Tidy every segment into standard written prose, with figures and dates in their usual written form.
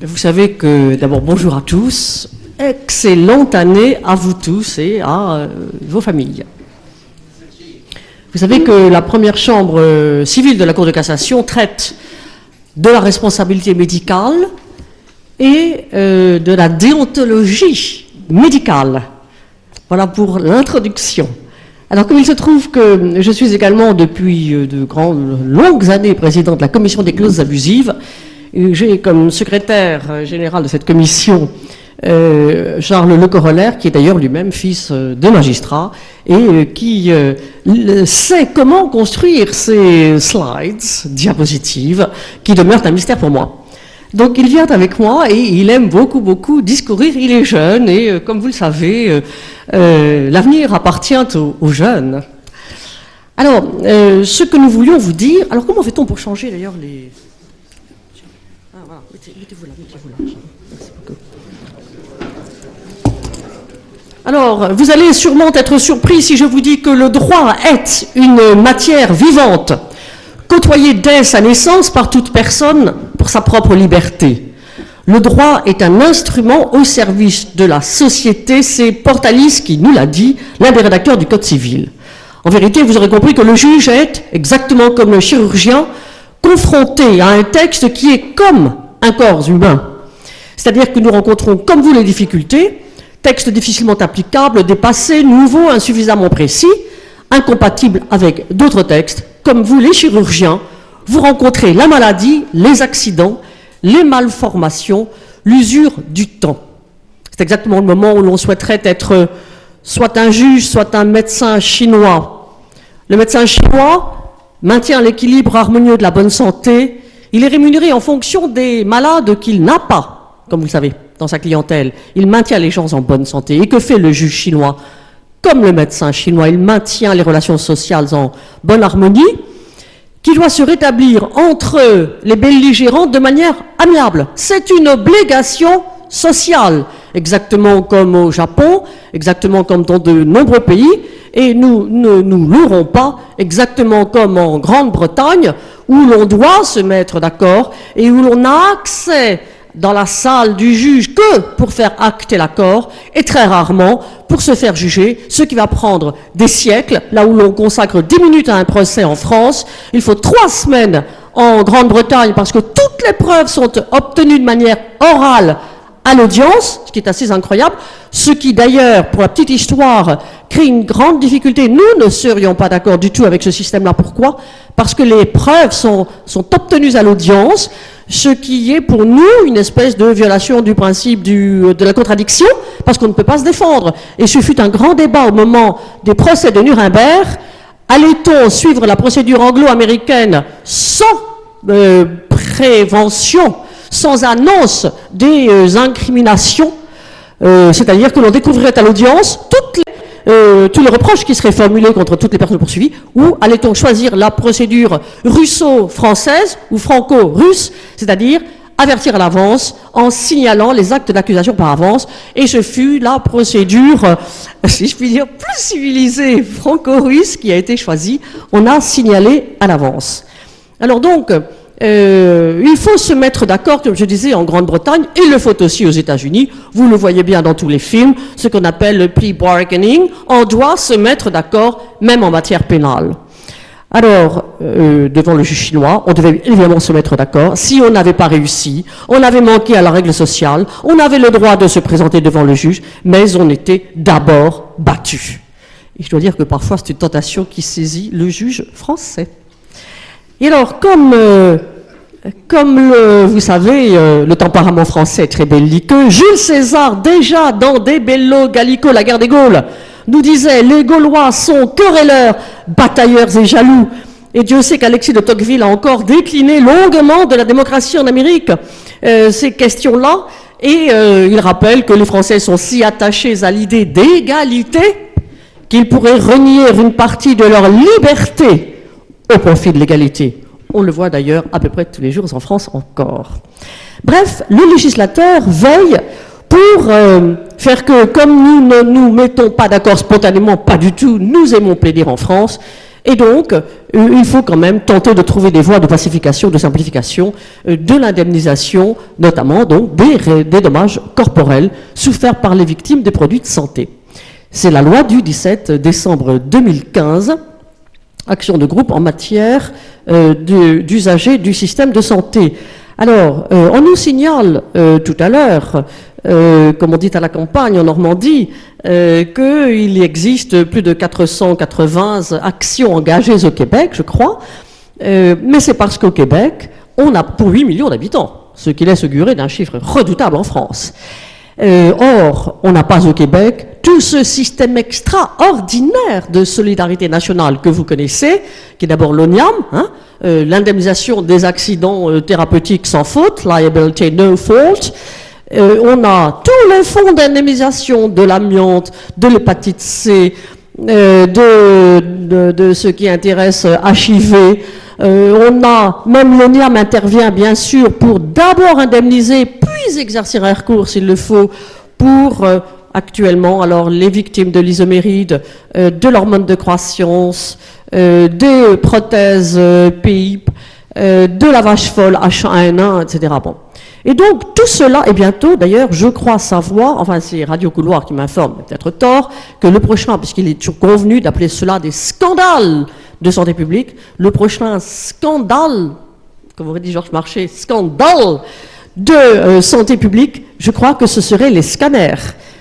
Vous savez que, d'abord, bonjour à tous. Excellente année à vous tous et à vos familles. Vous savez que la première chambre civile de la Cour de cassation traite de la responsabilité médicale et de la déontologie médicale. Voilà pour l'introduction. Alors, comme il se trouve que je suis également depuis longues années président de la commission des clauses abusives, j'ai comme secrétaire général de cette commission Charles Le Corollaire, qui est d'ailleurs lui-même fils de magistrat et qui sait comment construire ces slides, diapositives, qui demeurent un mystère pour moi. Donc il vient avec moi et il aime beaucoup discourir. Il est jeune et comme vous le savez, l'avenir appartient aux jeunes. Alors, ce que nous voulions vous dire... Alors comment fait-on pour changer d'ailleurs les... Ah voilà, mettez-vous là, Merci beaucoup. Alors, vous allez sûrement être surpris si je vous dis que le droit est une matière vivante, côtoyée dès sa naissance par toute personne pour sa propre liberté. Le droit est un instrument au service de la société, c'est Portalis qui nous l'a dit, l'un des rédacteurs du Code civil. En vérité, vous aurez compris que le juge est, exactement comme le chirurgien, confronté à un texte qui est comme un corps humain. C'est-à-dire que nous rencontrons, comme vous, les difficultés, textes difficilement applicables, dépassés, nouveaux, insuffisamment précis, incompatibles avec d'autres textes. Comme vous, les chirurgiens, vous rencontrez la maladie, les accidents, les malformations, l'usure du temps. C'est exactement le moment où l'on souhaiterait être soit un juge, soit un médecin chinois. Le médecin chinois maintient l'équilibre harmonieux de la bonne santé. Il est rémunéré en fonction des malades qu'il n'a pas, comme vous le savez, dans sa clientèle. Il maintient les gens en bonne santé. Et que fait le juge chinois? Comme le médecin chinois, il maintient les relations sociales en bonne harmonie, qui doit se rétablir entre les belligérants de manière amiable. C'est une obligation sociale, exactement comme au Japon, exactement comme dans de nombreux pays, et nous ne nous leurrons pas, exactement comme en Grande-Bretagne, où l'on doit se mettre d'accord et où l'on n'a accès dans la salle du juge que pour faire acter l'accord, et très rarement pour se faire juger, ce qui va prendre des siècles. Là où l'on consacre 10 minutes à un procès en France, il faut 3 semaines en Grande-Bretagne parce que toutes les preuves sont obtenues de manière orale à l'audience, ce qui est assez incroyable, ce qui d'ailleurs, pour la petite histoire, crée une grande difficulté. Nous ne serions pas d'accord du tout avec ce système-là. Pourquoi? Parce que les preuves sont obtenues à l'audience, ce qui est pour nous une espèce de violation du principe de la contradiction, parce qu'on ne peut pas se défendre. Et ce fut un grand débat au moment des procès de Nuremberg. Allait-on suivre la procédure anglo-américaine sans prévention, sans annonce des incriminations, c'est-à-dire que l'on découvrirait à l'audience tous les reproches qui seraient formulés contre toutes les personnes poursuivies, ou allait-on choisir la procédure russo-française ou franco-russe, c'est-à-dire avertir à l'avance en signalant les actes d'accusation par avance, et ce fut la procédure, si je puis dire, plus civilisée franco-russe qui a été choisie. On a signalé à l'avance. Alors donc, il faut se mettre d'accord, comme je disais, en Grande-Bretagne, et il le faut aussi aux États-Unis. Vous le voyez bien dans tous les films, ce qu'on appelle le plea bargaining. On doit se mettre d'accord, même en matière pénale. Alors, devant le juge chinois, on devait évidemment se mettre d'accord. Si on n'avait pas réussi, on avait manqué à la règle sociale, on avait le droit de se présenter devant le juge, mais on était d'abord battu. Et je dois dire que parfois, c'est une tentation qui saisit le juge français. Et alors, comme vous savez, le tempérament français est très belliqueux, Jules César, déjà dans De Bello Gallico, la guerre des Gaules, nous disait « Les Gaulois sont querelleurs, batailleurs et jaloux ». Et Dieu sait qu'Alexis de Tocqueville a encore décliné longuement de la démocratie en Amérique ces questions-là. Et il rappelle que les Français sont si attachés à l'idée d'égalité qu'ils pourraient renier une partie de leur liberté au profit de l'égalité. On le voit d'ailleurs à peu près tous les jours en France encore. Bref, le législateur veille pour faire que, comme nous ne nous mettons pas d'accord spontanément, pas du tout, nous aimons plaider en France, Et donc, il faut quand même tenter de trouver des voies de pacification, de simplification de l'indemnisation, notamment donc des dommages corporels soufferts par les victimes des produits de santé. C'est la loi du 17 décembre 2015, action de groupe en matière d'usagers du système de santé. Alors, on nous signale tout à l'heure, comme on dit à la campagne en Normandie, qu'il existe plus de 480 actions engagées au Québec, je crois, mais c'est parce qu'au Québec, on a pour 8 millions d'habitants, ce qui laisse augurer d'un chiffre redoutable en France. Or, on n'a pas au Québec tout ce système extraordinaire de solidarité nationale que vous connaissez, qui est d'abord l'ONIAM, hein, l'indemnisation des accidents thérapeutiques sans faute, liability no fault. On a tous les fonds d'indemnisation de l'amiante, de l'hépatite C, de ce qui intéresse HIV. On a, même l'ONIAM intervient bien sûr pour d'abord indemniser, puis exercer un recours s'il le faut, pour actuellement alors les victimes de l'isoméride, de l'hormone de croissance, des prothèses PIP, de la vache folle H1N1, etc. Bon. Et donc, tout cela, et bientôt, d'ailleurs, je crois savoir, enfin, c'est Radio Couloir qui m'informe, peut-être tort, que le prochain, puisqu'il est toujours convenu d'appeler cela des scandales de santé publique, le prochain scandale, comme aurait dit Georges Marchais, scandale de santé publique, je crois que ce serait les scanners.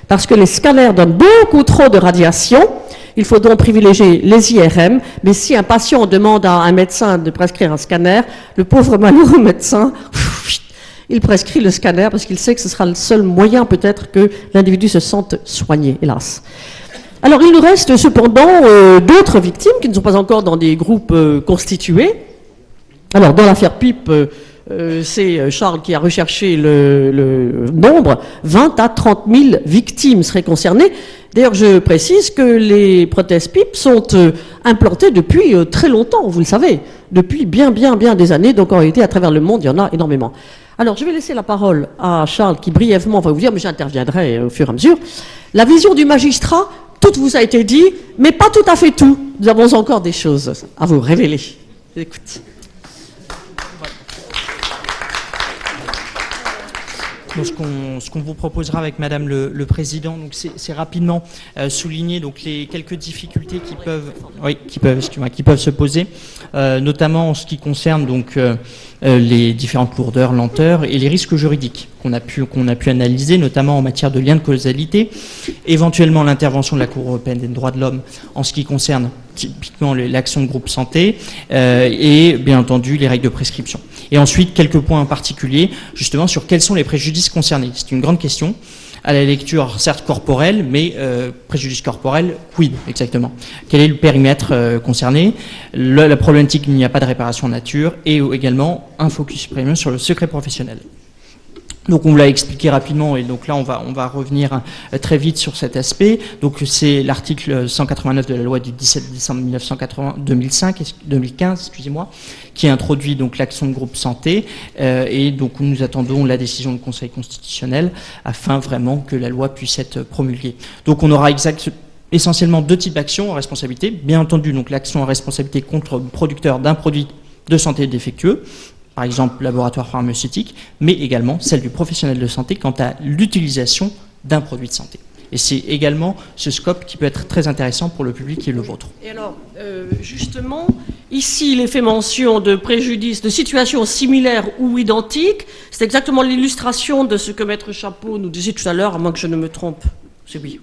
Parce que les scanners donnent beaucoup trop de radiation. Il faut donc privilégier les IRM, mais si un patient demande à un médecin de prescrire un scanner, le pauvre malheureux médecin, il prescrit le scanner parce qu'il sait que ce sera le seul moyen peut-être que l'individu se sente soigné, hélas. Alors il nous reste cependant d'autres victimes qui ne sont pas encore dans des groupes constitués. Alors dans l'affaire PIP, c'est Charles qui a recherché le nombre, 20 à 30 000 victimes seraient concernées. D'ailleurs, je précise que les prothèses PIP sont implantées depuis très longtemps, vous le savez, depuis bien des années, donc en réalité, à travers le monde, il y en a énormément. Alors, je vais laisser la parole à Charles qui brièvement va vous dire, mais j'interviendrai au fur et à mesure. La vision du magistrat, tout vous a été dit, mais pas tout à fait tout. Nous avons encore des choses à vous révéler. Écoute. Donc, ce qu'on vous proposera avec Madame le Président, donc c'est rapidement souligner donc les quelques difficultés qui peuvent se poser, notamment en ce qui concerne donc les différentes lourdeurs, lenteurs et les risques juridiques qu'on a pu analyser, notamment en matière de lien de causalité, éventuellement l'intervention de la Cour européenne des droits de l'homme en ce qui concerne typiquement l'action de groupe santé et bien entendu les règles de prescription. Et ensuite, quelques points en particulier, justement, sur quels sont les préjudices concernés. C'est une grande question, à la lecture, certes corporelle, mais préjudice corporel, quid exactement? Quel est le périmètre concerné? La problématique, il n'y a pas de réparation en nature, et également un focus premium sur le secret professionnel. Donc on vous l'a expliqué rapidement et donc là on va revenir très vite sur cet aspect. Donc c'est l'article 189 de la loi du 17 décembre 2015, excusez-moi, qui introduit donc l'action de groupe santé et donc nous attendons la décision du Conseil constitutionnel afin vraiment que la loi puisse être promulguée. Donc on aura essentiellement deux types d'actions en responsabilité. Bien entendu donc l'action en responsabilité contre le producteur d'un produit de santé défectueux, par exemple laboratoire pharmaceutique, mais également celle du professionnel de santé quant à l'utilisation d'un produit de santé. Et c'est également ce scope qui peut être très intéressant pour le public qui est le vôtre. Et alors, justement, ici, il est fait mention de préjudices, de situations similaires ou identiques. C'est exactement l'illustration de ce que Maître Chapeau nous disait tout à l'heure, à moins que je ne me trompe. C'est oui.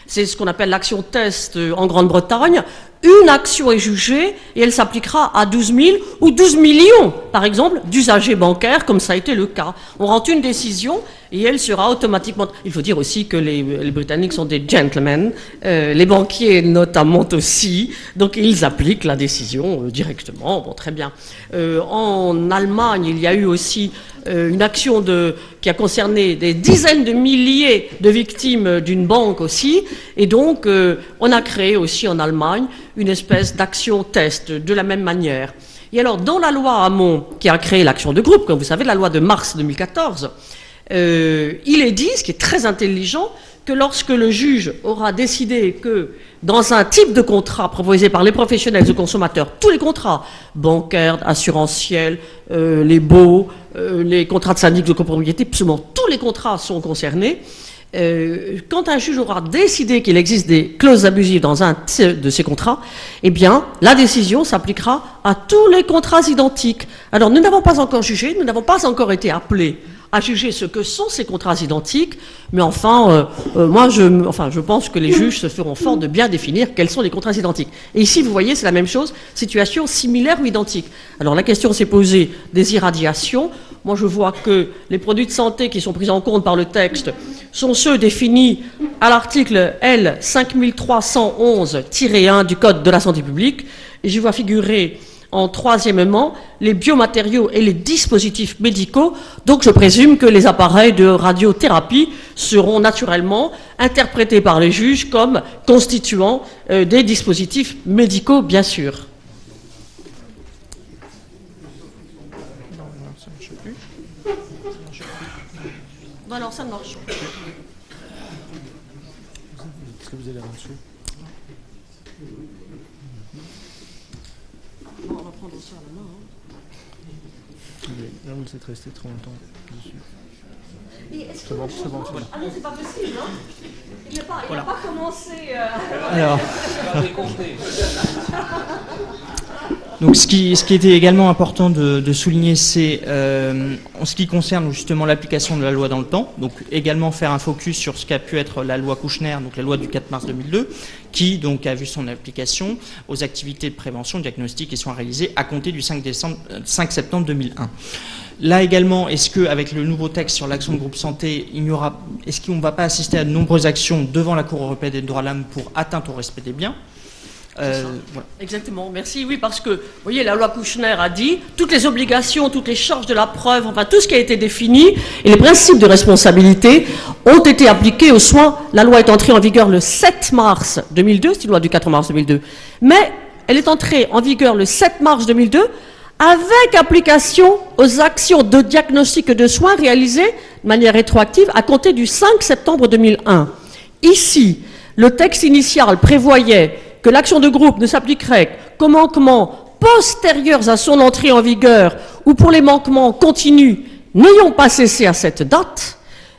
C'est ce qu'on appelle l'action test en Grande-Bretagne. Une action est jugée et elle s'appliquera à 12 000 ou 12 millions, par exemple, d'usagers bancaires, comme ça a été le cas. On rend une décision et elle sera automatiquement... Il faut dire aussi que les Britanniques sont des gentlemen, les banquiers notamment aussi, donc ils appliquent la décision directement. Bon, très bien. En Allemagne, il y a eu aussi une action qui a concerné des dizaines de milliers de victimes d'une banque aussi, et donc on a créé aussi en Allemagne une espèce d'action test de la même manière. Et alors, dans la loi Hamon, qui a créé l'action de groupe, comme vous savez, la loi de mars 2014, il est dit, ce qui est très intelligent, que lorsque le juge aura décidé que dans un type de contrat proposé par les professionnels et consommateurs, tous les contrats, bancaires, assurantiels, les baux, les contrats de syndic de copropriété, absolument tous les contrats sont concernés, quand un juge aura décidé qu'il existe des clauses abusives dans un de ces contrats, eh bien, la décision s'appliquera à tous les contrats identiques. Alors, nous n'avons pas encore jugé, nous n'avons pas encore été appelés à juger ce que sont ces contrats identiques, mais enfin, je pense que les juges se feront fort de bien définir quels sont les contrats identiques. Et ici, vous voyez, c'est la même chose, situation similaire ou identique. Alors, la question s'est posée des irradiations. Moi, je vois que les produits de santé qui sont pris en compte par le texte sont ceux définis à l'article L 5311-1 du Code de la santé publique, et je vois figurer en troisièmement les biomatériaux et les dispositifs médicaux. Donc je présume que les appareils de radiothérapie seront naturellement interprétés par les juges comme constituant des dispositifs médicaux, bien sûr. Non, alors ça ne marche pas. Est-ce que vous allez là-dessus? Bon, on va prendre ça à la main. Là, vous êtes resté trop longtemps dessus. C'est bon. Ah non, c'est pas possible, hein? Il n'a pas commencé... Alors... Donc, ce qui était également important de souligner, c'est en ce qui concerne justement l'application de la loi dans le temps, donc également faire un focus sur ce qu'a pu être la loi Kouchner, donc la loi du 4 mars 2002, qui donc a vu son application aux activités de prévention, diagnostic et soins réalisés à compter du 5 septembre 2001. Là également, est-ce qu'avec le nouveau texte sur l'action de groupe santé, est-ce qu'on ne va pas assister à de nombreuses actions devant la Cour européenne des droits de l'homme pour atteinte au respect des biens? Voilà. Exactement, merci. Oui, parce que, vous voyez, la loi Kouchner a dit toutes les obligations, toutes les charges de la preuve, enfin tout ce qui a été défini et les principes de responsabilité ont été appliqués aux soins. La loi est entrée en vigueur le 7 mars 2002, c'est une loi du 4 mars 2002, mais elle est entrée en vigueur le 7 mars 2002 avec application aux actions de diagnostic et de soins réalisées de manière rétroactive à compter du 5 septembre 2001. Ici, le texte initial prévoyait que l'action de groupe ne s'appliquerait qu'aux manquements postérieurs à son entrée en vigueur ou pour les manquements continus n'ayant pas cessé à cette date,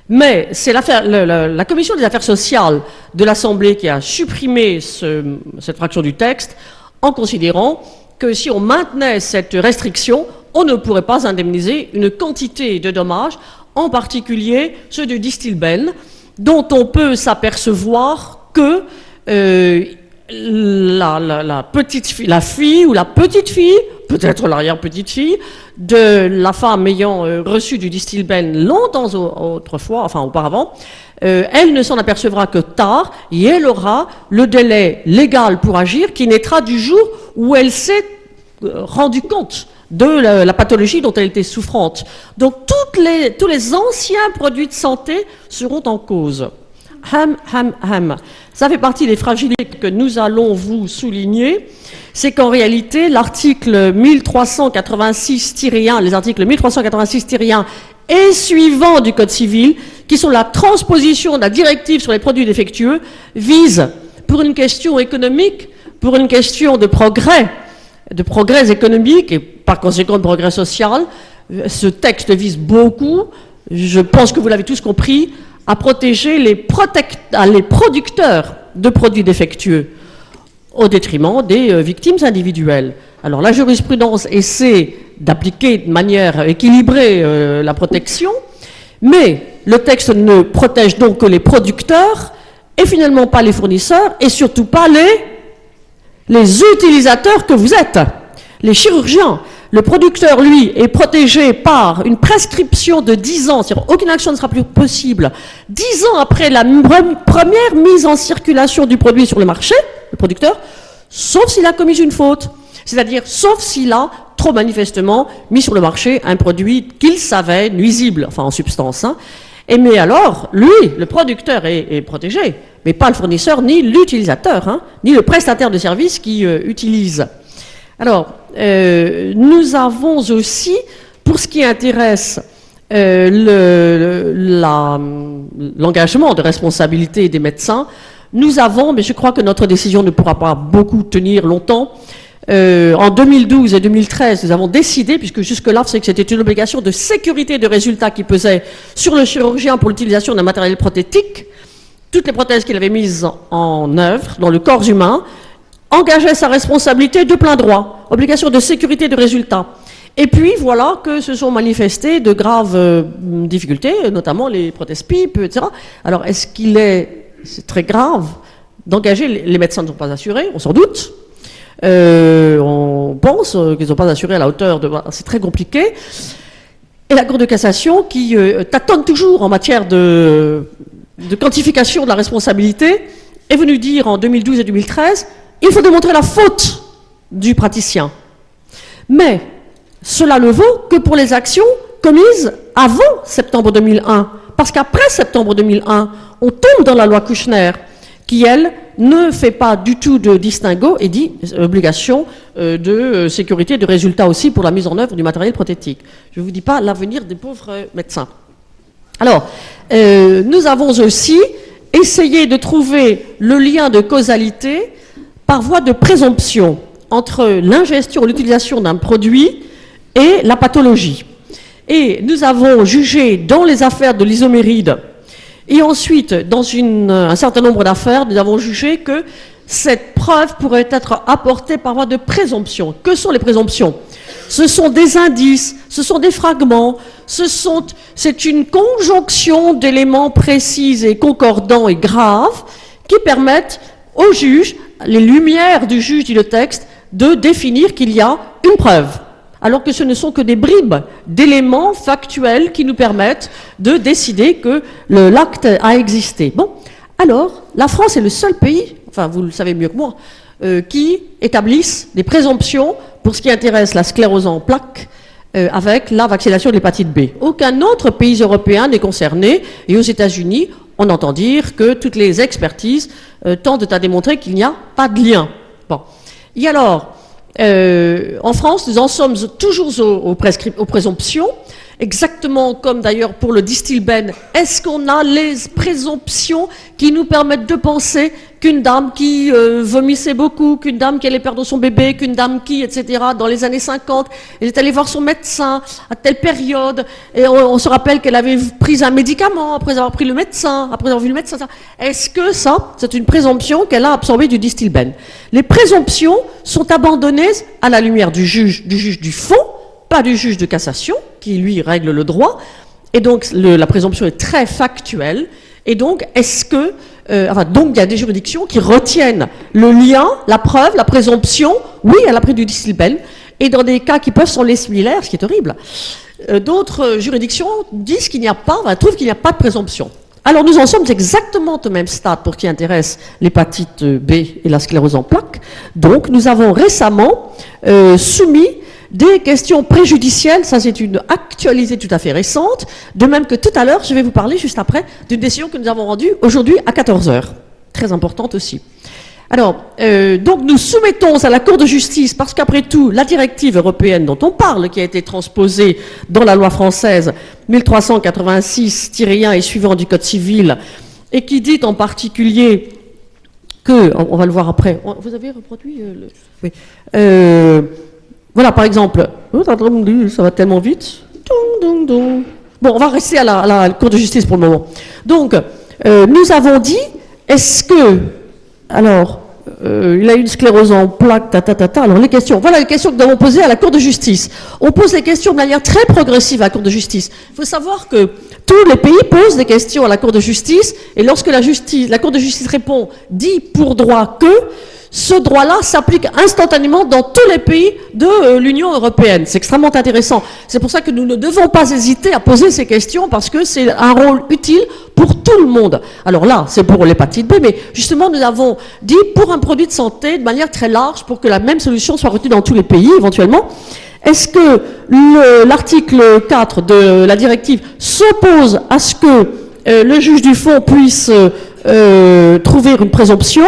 mais c'est la Commission des affaires sociales de l'Assemblée qui a supprimé cette fraction du texte en considérant que si on maintenait cette restriction, on ne pourrait pas indemniser une quantité de dommages, en particulier ceux du distilbène, dont on peut s'apercevoir que la fille ou la petite fille, peut-être l'arrière-petite-fille, de la femme ayant reçu du distilbène longtemps auparavant, elle ne s'en apercevra que tard et elle aura le délai légal pour agir qui naîtra du jour où elle s'est rendu compte de la pathologie dont elle était souffrante. Donc tous les anciens produits de santé seront en cause. Ça fait partie des fragilités que nous allons vous souligner. C'est qu'en réalité, l'article 1386-1, les articles 1386-1 et suivants du Code civil, qui sont la transposition de la directive sur les produits défectueux, visent, pour une question économique, pour une question de progrès économique et par conséquent de progrès social. Ce texte vise beaucoup, je pense que vous l'avez tous compris, à protéger les producteurs de produits défectueux au détriment des victimes individuelles. Alors la jurisprudence essaie d'appliquer de manière équilibrée la protection, mais le texte ne protège donc que les producteurs et finalement pas les fournisseurs et surtout pas les utilisateurs que vous êtes, les chirurgiens. Le producteur, lui, est protégé par une prescription de 10 ans, c'est-à-dire aucune action ne sera plus possible 10 ans après la première mise en circulation du produit sur le marché, le producteur, sauf s'il a commis une faute. C'est-à-dire, sauf s'il a trop manifestement mis sur le marché un produit qu'il savait nuisible, enfin en substance. Mais alors, lui, le producteur est protégé, mais pas le fournisseur, ni l'utilisateur, ni le prestataire de service qui utilise. Alors, nous avons aussi, pour ce qui intéresse l'engagement de responsabilité des médecins, nous avons, mais je crois que notre décision ne pourra pas beaucoup tenir longtemps, en 2012 et 2013, nous avons décidé, puisque jusque-là, c'est que c'était une obligation de sécurité de résultats qui pesait sur le chirurgien pour l'utilisation d'un matériel prothétique, toutes les prothèses qu'il avait mises en œuvre dans le corps humain engageaient sa responsabilité de plein droit, obligation de sécurité de résultats. Et puis voilà que se sont manifestées de graves difficultés, notamment les prothèses PIP, etc. Alors est-ce qu'il est, c'est très grave, d'engager, les médecins ne sont pas assurés, on s'en doute, on pense qu'ils ne sont pas assurés à la hauteur de... C'est très compliqué. Et la Cour de cassation qui tâtonne toujours en matière de quantification de la responsabilité est venue dire en 2012 et 2013, il faut démontrer la faute du praticien. Mais cela ne vaut que pour les actions commises avant septembre 2001. Parce qu'après septembre 2001, on tombe dans la loi Kouchner, qui, elle, ne fait pas du tout de distinguo et dit obligation de sécurité de résultats aussi pour la mise en œuvre du matériel prothétique. Je ne vous dis pas l'avenir des pauvres médecins. Alors, nous avons aussi essayé de trouver le lien de causalité par voie de présomption entre l'ingestion, l'utilisation d'un produit et la pathologie. Et nous avons jugé dans les affaires de l'isoméride et ensuite dans un certain nombre d'affaires, nous avons jugé que cette preuve pourrait être apportée par voie de présomption. Que sont les présomptions? Ce sont des indices, ce sont des fragments, c'est une conjonction d'éléments précis et concordants et graves qui permettent au juge, les lumières du juge, dit le texte, de définir qu'il y a une preuve. Alors que ce ne sont que des bribes d'éléments factuels qui nous permettent de décider que l'acte a existé. Bon, alors, la France est le seul pays, enfin vous le savez mieux que moi, qui établissent des présomptions pour ce qui intéresse la sclérose en plaques avec la vaccination de l'hépatite B. Aucun autre pays européen n'est concerné, et aux États-Unis, on entend dire que toutes les expertises tendent à démontrer qu'il n'y a pas de lien. Bon. Et alors, en France, nous en sommes toujours aux présomptions, exactement comme d'ailleurs pour le Distilbène. Est-ce qu'on a les présomptions qui nous permettent de penser qu'une dame qui vomissait beaucoup, qu'une dame qui allait perdre son bébé, qu'une dame qui, etc., dans les années 50, elle est allée voir son médecin à telle période, et on se rappelle qu'elle avait pris un médicament après avoir pris le médecin, après avoir vu le médecin. Est-ce que ça, c'est une présomption qu'elle a absorbée du Distilbène? Les présomptions sont abandonnées à la lumière du juge du fond, pas du juge de cassation, qui lui règle le droit, et donc la présomption est très factuelle, et donc est-ce que, donc il y a des juridictions qui retiennent le lien, la preuve, la présomption, oui, elle a pris du Distilbène, et dans des cas qui peuvent sembler similaires, ce qui est horrible, d'autres juridictions disent qu'il n'y a pas, trouvent qu'il n'y a pas de présomption. Alors nous en sommes exactement au même stade pour ce qui intéresse l'hépatite B et la sclérose en plaques, donc nous avons récemment soumis des questions préjudicielles, ça c'est une actualité tout à fait récente, de même que tout à l'heure, je vais vous parler juste après d'une décision que nous avons rendue aujourd'hui à 14h, très importante aussi. Alors, donc nous soumettons à la Cour de justice, parce qu'après tout, la directive européenne dont on parle, qui a été transposée dans la loi française 1386-1 et suivant du Code civil, et qui dit en particulier que, on va le voir après, vous avez reproduit oui. Voilà, par exemple, ça va tellement vite. Bon, on va rester à la Cour de justice pour le moment. Donc, nous avons dit, est-ce que, alors, il a une sclérose en plaques, alors les questions, voilà les questions que nous avons posées à la Cour de justice. On pose les questions de manière très progressive à la Cour de justice. Il faut savoir que tous les pays posent des questions à la Cour de justice, et lorsque la Cour de justice répond, dit pour droit que, ce droit-là s'applique instantanément dans tous les pays de l'Union européenne. C'est extrêmement intéressant. C'est pour ça que nous ne devons pas hésiter à poser ces questions, parce que c'est un rôle utile pour tout le monde. Alors là, c'est pour l'hépatite B, mais justement, nous avons dit pour un produit de santé de manière très large, pour que la même solution soit retenue dans tous les pays, éventuellement. Est-ce que l'article 4 de la directive s'oppose à ce que le juge du fond puisse trouver une présomption?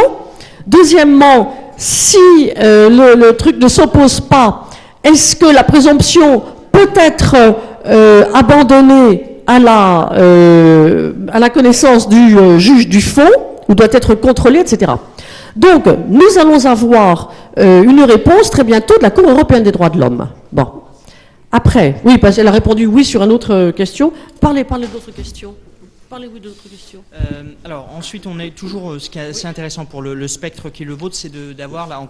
Deuxièmement, si le truc ne s'oppose pas, est-ce que la présomption peut être abandonné à la connaissance du juge du fond, ou doit être contrôlé, etc. Donc, nous allons avoir une réponse très bientôt de la Cour européenne des droits de l'homme. Bon. Après, oui, parce qu'elle a répondu oui sur une autre question. Parlez d'autres questions. Parlez-vous d'autres questions. Alors ensuite, on est toujours, ce qui est assez intéressant pour le spectre qui est le vôtre, c'est d'avoir là en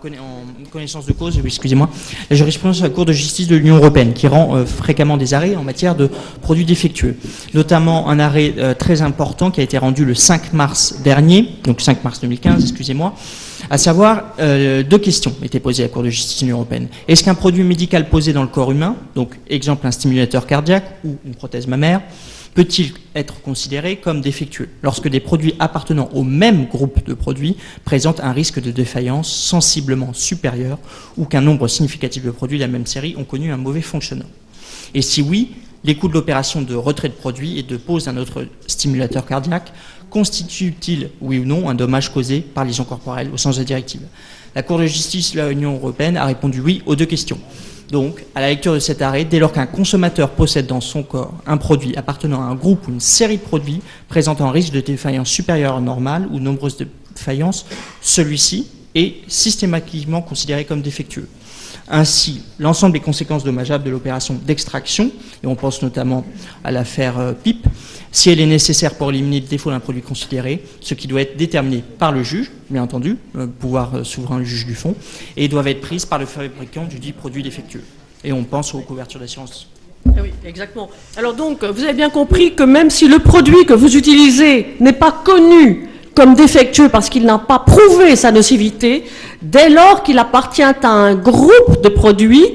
connaissance de cause, excusez-moi, la jurisprudence de la Cour de justice de l'Union européenne qui rend fréquemment des arrêts en matière de produits défectueux. Notamment un arrêt très important qui a été rendu le 5 mars dernier, donc 5 mars 2015, excusez-moi, à savoir deux questions étaient posées à la Cour de justice de l'Union européenne. Est-ce qu'un produit médical posé dans le corps humain, donc exemple un stimulateur cardiaque ou une prothèse mammaire, peut-il être considéré comme défectueux lorsque des produits appartenant au même groupe de produits présentent un risque de défaillance sensiblement supérieur ou qu'un nombre significatif de produits de la même série ont connu un mauvais fonctionnement? Et si oui, les coûts de l'opération de retrait de produits et de pose d'un autre stimulateur cardiaque constituent-ils, oui ou non, un dommage causé par lésion corporelle au sens de la directive? La Cour de justice de l'Union européenne a répondu oui aux deux questions. Donc, à la lecture de cet arrêt, dès lors qu'un consommateur possède dans son corps un produit appartenant à un groupe ou une série de produits présentant un risque de défaillance supérieur à normal ou nombreuses défaillances, celui-ci est systématiquement considéré comme défectueux. Ainsi, l'ensemble des conséquences dommageables de l'opération d'extraction, et on pense notamment à l'affaire PIP, si elle est nécessaire pour éliminer le défaut d'un produit considéré, ce qui doit être déterminé par le juge, bien entendu, pouvoir souverain du juge du fond, et doivent être prises par le fabricant du dit produit défectueux. Et on pense aux couvertures d'assurance. Oui, exactement. Alors donc, vous avez bien compris que même si le produit que vous utilisez n'est pas connu comme défectueux parce qu'il n'a pas prouvé sa nocivité, dès lors qu'il appartient à un groupe de produits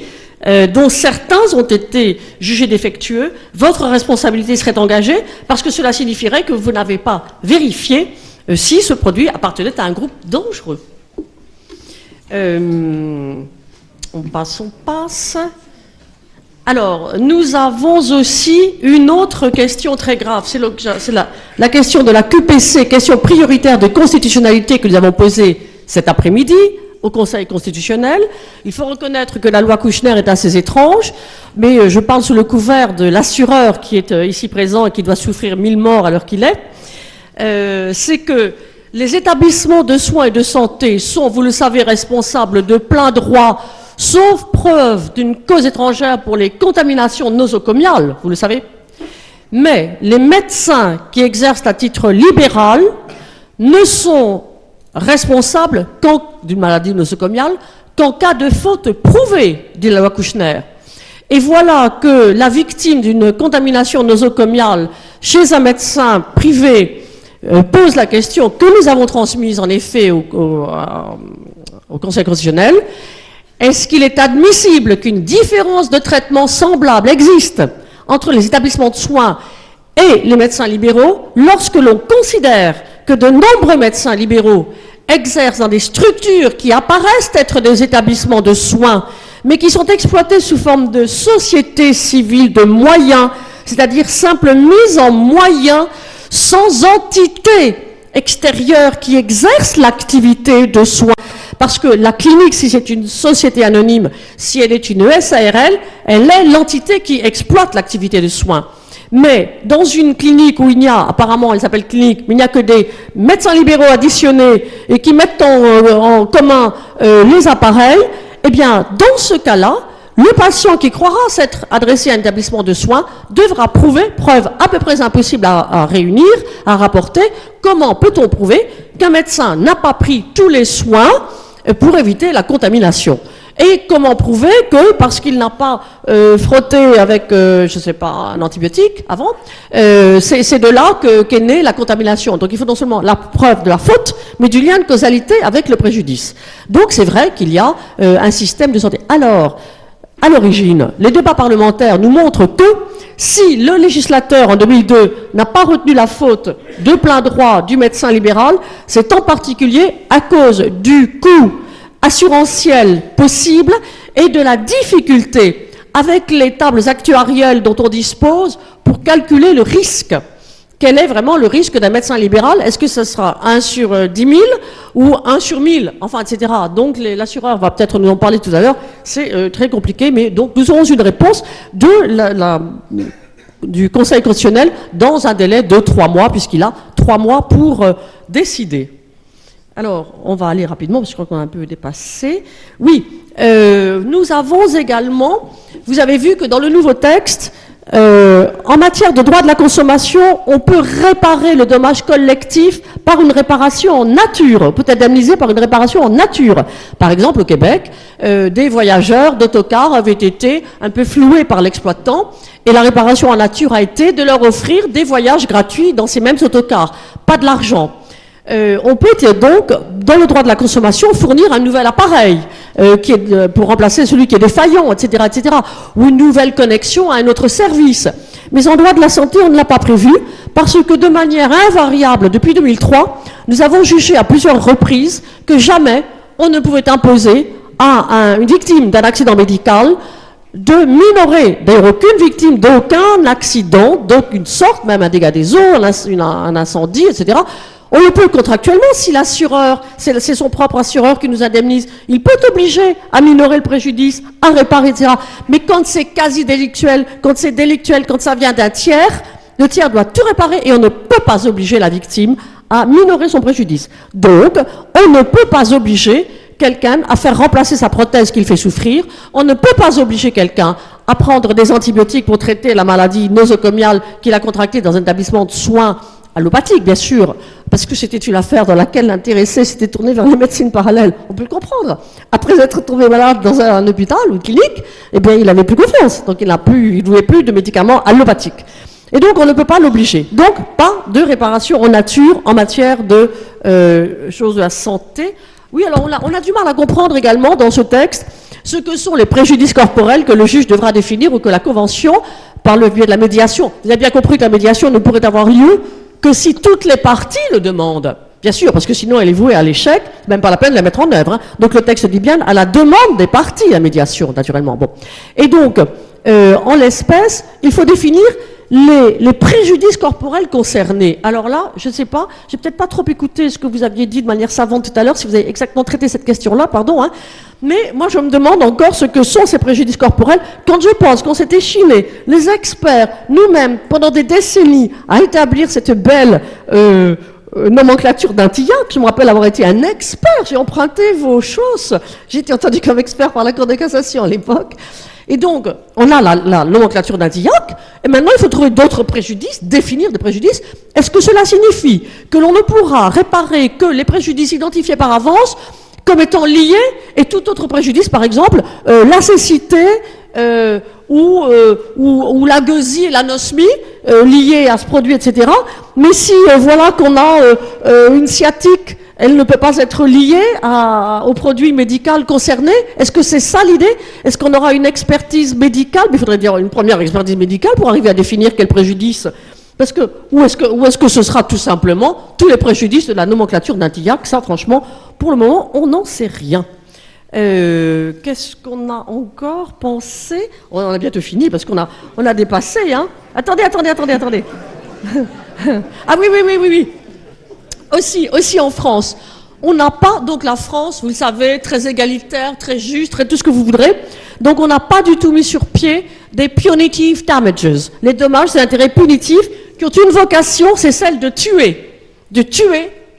dont certains ont été jugés défectueux, votre responsabilité serait engagée parce que cela signifierait que vous n'avez pas vérifié si ce produit appartenait à un groupe dangereux. On passe. Alors, nous avons aussi une autre question très grave, c'est la question de la QPC, question prioritaire de constitutionnalité que nous avons posée cet après-midi au Conseil constitutionnel. Il faut reconnaître que la loi Kouchner est assez étrange, mais je parle sous le couvert de l'assureur qui est ici présent et qui doit souffrir 1000 morts à l'heure qu'il est. C'est que les établissements de soins et de santé sont, vous le savez, responsables de plein droit, sauf preuve d'une cause étrangère pour les contaminations nosocomiales, vous le savez. Mais les médecins qui exercent à titre libéral ne sont responsables d'une maladie nosocomiale qu'en cas de faute prouvée, dit la loi Kouchner. Et voilà que la victime d'une contamination nosocomiale chez un médecin privé pose la question que nous avons transmise en effet au Conseil constitutionnel. Est-ce qu'il est admissible qu'une différence de traitement semblable existe entre les établissements de soins et les médecins libéraux lorsque l'on considère que de nombreux médecins libéraux exercent dans des structures qui apparaissent être des établissements de soins, mais qui sont exploités sous forme de sociétés civiles de moyens, c'est-à-dire simple mise en moyens sans entité extérieure qui exerce l'activité de soins. Parce que la clinique, si c'est une société anonyme, si elle est une SARL, elle est l'entité qui exploite l'activité de soins. Mais dans une clinique où il y a, apparemment elle s'appelle clinique, mais il n'y a que des médecins libéraux additionnés et qui mettent en commun les appareils, eh bien, dans ce cas-là, le patient qui croira s'être adressé à un établissement de soins devra prouver, preuve à peu près impossible à réunir, à rapporter, comment peut-on prouver qu'un médecin n'a pas pris tous les soins pour éviter la contamination. Et comment prouver que, parce qu'il n'a pas frotté avec, je ne sais pas, un antibiotique avant, c'est de là qu'est née la contamination. Donc il faut non seulement la preuve de la faute, mais du lien de causalité avec le préjudice. Donc c'est vrai qu'il y a un système de santé. Alors, à l'origine, les débats parlementaires nous montrent que si le législateur, en 2002, n'a pas retenu la faute de plein droit du médecin libéral, c'est en particulier à cause du coût assurantiel possible et de la difficulté avec les tables actuarielles dont on dispose pour calculer le risque. Quel est vraiment le risque d'un médecin libéral? Est-ce que ce sera 1 sur 10 000 ou 1 sur 1000, enfin, etc. Donc l'assureur va peut-être nous en parler tout à l'heure, c'est très compliqué, mais donc nous aurons une réponse du Conseil constitutionnel dans un délai de 3 mois, puisqu'il a 3 mois pour décider. Alors, on va aller rapidement, parce que je crois qu'on a un peu dépassé. Oui, nous avons également, vous avez vu que dans le nouveau texte, en matière de droit de la consommation, on peut réparer le dommage collectif par une réparation en nature. On peut indemniser par une réparation en nature. Par exemple, au Québec, des voyageurs d'autocars avaient été un peu floués par l'exploitant, et la réparation en nature a été de leur offrir des voyages gratuits dans ces mêmes autocars, pas de l'argent. On peut donc, dans le droit de la consommation, fournir un nouvel appareil pour remplacer celui qui est défaillant, etc., etc., ou une nouvelle connexion à un autre service. Mais en droit de la santé, on ne l'a pas prévu, parce que de manière invariable, depuis 2003, nous avons jugé à plusieurs reprises que jamais on ne pouvait imposer à une victime d'un accident médical de minorer, d'ailleurs aucune victime d'aucun accident, d'aucune sorte, même un dégât des eaux, un incendie, etc., on le peut contractuellement si l'assureur, c'est son propre assureur qui nous indemnise, il peut obliger à minorer le préjudice, à réparer, etc. Mais quand c'est quasi délictuel, quand c'est délictuel, quand ça vient d'un tiers, le tiers doit tout réparer et on ne peut pas obliger la victime à minorer son préjudice. Donc, on ne peut pas obliger quelqu'un à faire remplacer sa prothèse qu'il fait souffrir, on ne peut pas obliger quelqu'un à prendre des antibiotiques pour traiter la maladie nosocomiale qu'il a contractée dans un établissement de soins allopathique, bien sûr, parce que c'était une affaire dans laquelle l'intéressé s'était tourné vers les médecines parallèles. On peut le comprendre. Après être tombé malade dans un hôpital ou une clinique, eh bien, il n'avait plus confiance. Donc, il ne voulait plus de médicaments allopathiques. Et donc, on ne peut pas l'obliger. Donc, pas de réparation en nature en matière de choses de la santé. Oui, alors, on a du mal à comprendre également dans ce texte ce que sont les préjudices corporels que le juge devra définir ou que la Convention, par le biais de la médiation. Vous avez bien compris que la médiation ne pourrait avoir lieu que si toutes les parties le demandent. Bien sûr, parce que sinon elle est vouée à l'échec, même pas la peine de la mettre en œuvre. Hein. Donc le texte dit bien à la demande des parties, la médiation, naturellement. Bon. Et donc, en l'espèce, il faut définir les préjudices corporels concernés. Alors là, je ne sais pas, j'ai peut-être pas trop écouté ce que vous aviez dit de manière savante tout à l'heure, si vous avez exactement traité cette question-là, pardon, hein. Mais moi je me demande encore ce que sont ces préjudices corporels. Quand je pense qu'on s'est échiné, les experts, nous-mêmes, pendant des décennies, à établir cette belle nomenclature d'Antillac, je me rappelle avoir été un expert, j'ai emprunté vos choses, j'ai été entendu comme expert par la Cour de cassation à l'époque. Et donc, on a la nomenclature d'Antillac, et maintenant il faut trouver d'autres préjudices, définir des préjudices. Est-ce que cela signifie que l'on ne pourra réparer que les préjudices identifiés par avance comme étant liés, et tout autre préjudice, par exemple, la cécité ou la gueusie et l'anosmie liées à ce produit, etc. Mais si voilà qu'on a une sciatique, elle ne peut pas être liée au produit médical concerné. Est-ce que c'est ça l'idée? Est-ce qu'on aura une expertise médicale? Mais il faudrait dire une première expertise médicale pour arriver à définir quel préjudice. Parce que, ou est-ce que ce sera tout simplement tous les préjudices de la nomenclature d'Antillac? Ça, franchement, pour le moment, on n'en sait rien. Qu'est-ce qu'on a encore pensé? On en a bientôt fini parce qu'on a dépassé. Hein. Attendez. Ah oui. Aussi en France. On n'a pas, donc la France, vous le savez, très égalitaire, très juste, très tout ce que vous voudrez. Donc on n'a pas du tout mis sur pied des punitive damages. Les dommages et intérêts punitifs qui ont une vocation, c'est celle de tuer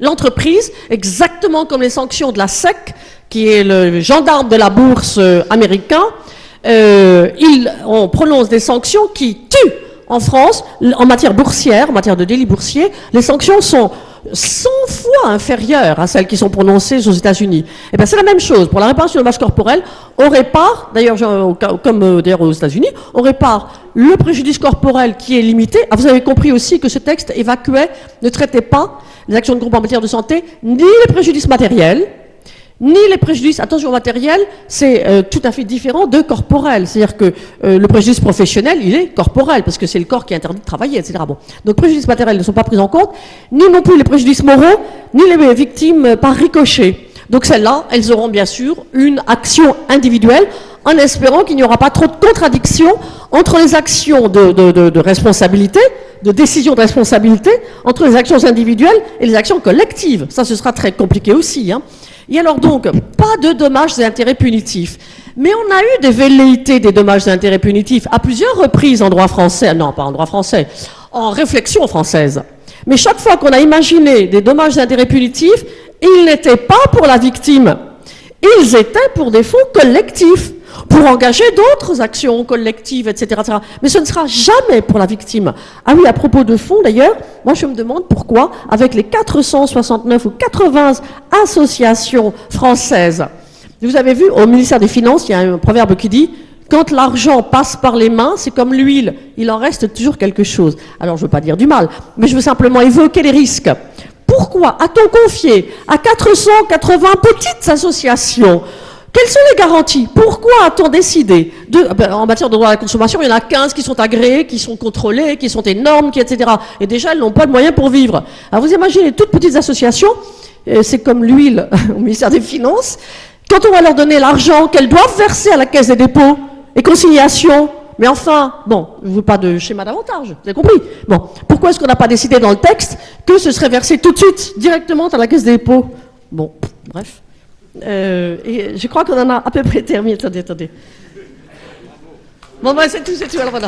l'entreprise, exactement comme les sanctions de la SEC, qui est le gendarme de la bourse américain. On prononce des sanctions qui tuent. En France, en matière boursière, en matière de délit boursier, les sanctions sont 100 fois inférieures à celles qui sont prononcées aux États-Unis. Et bien c'est la même chose. Pour la réparation de dommages corporels, on répare, d'ailleurs comme d'ailleurs aux États-Unis, on répare le préjudice corporel qui est limité. Ah, vous avez compris aussi que ce texte ne traitait pas les actions de groupe en matière de santé, ni les préjudices matériels, ni les préjudices, attention, matériels, c'est tout à fait différent de corporel. C'est-à-dire que le préjudice professionnel, il est corporel, parce que c'est le corps qui est interdit de travailler, etc. Bon. Donc, préjudices matériels ne sont pas pris en compte, ni non plus les préjudices moraux, ni les victimes par ricochet. Donc, celles-là, elles auront bien sûr une action individuelle, en espérant qu'il n'y aura pas trop de contradictions entre les actions de responsabilité, de décision de responsabilité entre les actions individuelles et les actions collectives. Ça, ce sera très compliqué aussi, hein. Et alors donc, pas de dommages et intérêts punitifs. Mais on a eu des velléités des dommages et intérêts punitifs à plusieurs reprises en droit français, non pas en droit français, en réflexion française. Mais chaque fois qu'on a imaginé des dommages et intérêts punitifs, ils n'étaient pas pour la victime, ils étaient pour des fonds collectifs, pour engager d'autres actions collectives, etc., etc. Mais ce ne sera jamais pour la victime. Ah oui, à propos de fonds d'ailleurs, moi je me demande pourquoi, avec les 469 ou 80 associations françaises, vous avez vu, au ministère des Finances, il y a un proverbe qui dit « Quand l'argent passe par les mains, c'est comme l'huile, il en reste toujours quelque chose. » Alors je ne veux pas dire du mal, mais je veux simplement évoquer les risques. Pourquoi a-t-on confié à 480 petites associations? Quelles sont les garanties? Pourquoi a-t-on décidé en matière de droit à la consommation, il y en a 15 qui sont agréés, qui sont contrôlés, qui sont énormes, etc. Et déjà, elles n'ont pas de moyens pour vivre. Alors vous imaginez les toutes petites associations, c'est comme l'huile au ministère des Finances, quand on va leur donner l'argent qu'elles doivent verser à la Caisse des dépôts et consignations, mais enfin, bon, je ne veux pas de schéma d'avantage, vous avez compris. Bon, pourquoi est-ce qu'on n'a pas décidé dans le texte que ce serait versé tout de suite, directement à la Caisse des dépôts? Bon, bref. Et je crois qu'on en a à peu près terminé. Attendez. Bon, ben c'est tout, alors voilà.